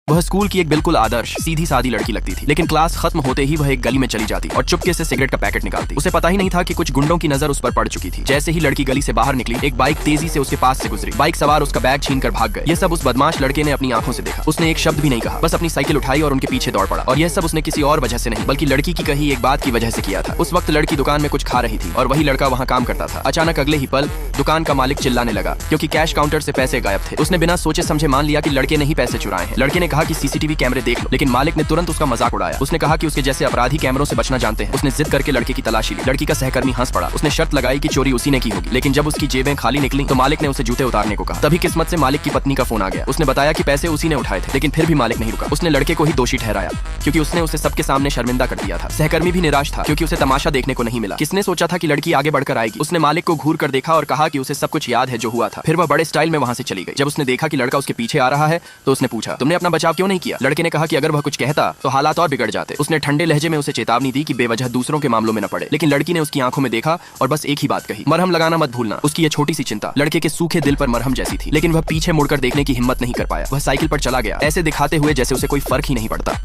वह स्कूल की एक बिल्कुल आदर्श सीधी सादी लड़की लगती थी, लेकिन क्लास खत्म होते ही वह एक गली में चली जाती और चुपके से सिगरेट का पैकेट निकालती। उसे पता ही नहीं था कि कुछ गुंडों की नजर उस पर पड़ चुकी थी। जैसे ही लड़की गली से बाहर निकली, एक बाइक तेजी से उसके पास से गुजरी। बाइक सवार उसका बैग छीनकर भाग गए। यह सब उस बदमाश लड़के ने अपनी आंखों से देखा। उसने एक शब्द भी नहीं कहा, बस अपनी साइकिल उठाई और उनके पीछे दौड़ पड़ा। और यह सब उसने किसी और वजह से नहीं, बल्कि लड़की की कही एक बात की वजह से किया था। उस वक्त लड़की दुकान में कुछ खा रही थी और वही लड़का वहाँ काम करता था। अचानक अगले ही पल दुकान का मालिक चिल्लाने लगा क्योंकि कैश काउंटर से पैसे गायब थे। उसने बिना सोचे समझे मान लिया कि लड़के ने ही पैसे चुराए हैं। लड़के ने कहा कि सीसीटीवी कैमरे देख लो, लेकिन मालिक ने तुरंत उसका मजाक उड़ाया। उसने कहा कि उसके जैसे अपराधी कैमरों से बचना जानते हैं। उसने जिद करके लड़के की तलाशी ली। लड़की का सहकर्मी हंस पड़ा। उसने शर्त लगाई कि चोरी उसी ने की होगी, लेकिन जब उसकी जेबें खाली निकली तो मालिक ने उसे जूते उतारने को कहा। तभी किस्मत से मालिक की पत्नी का फोन आ गया। उसने बताया कि पैसे उसी ने उठाए थे, लेकिन फिर भी मालिक नहीं रुका। उसने लड़के को ही दोषी ठहराया क्योंकि उसने उसे सबके सामने शर्मिंदा कर दिया था। सहकर्मी भी निराश था क्योंकि उसे तमाशा देखने को नहीं मिला। किसने सोचा था कि लड़की आगे बढ़कर आएगी। उसने मालिक को घूर कर देखा और कहा कि उसे सब कुछ याद है जो हुआ था। फिर वह बड़े स्टाइल में वहां से चली गई। जब उसने देखा कि लड़का उसके पीछे आ रहा है तो उसने पूछा, तुमने अपना बचाव क्यों नहीं किया? लड़के ने कहा कि अगर वह कुछ कहता तो हालात और बिगड़ जाते। उसने ठंडे लहजे में उसे चेतावनी दी कि बेवजह दूसरों के मामलों में न पड़े, लेकिन लड़की ने उसकी आंखों में देखा और बस एक ही बात कही, मरहम लगाना मत भूलना। उसकी यह छोटी सी चिंता लड़के के सूखे दिल पर मरहम जैसी थी, लेकिन वह पीछे मुड़कर देखने की हिम्मत नहीं कर पाया। वह साइकिल पर चला गया, ऐसे दिखाते हुए जैसे उसे कोई फर्क ही नहीं पड़ता।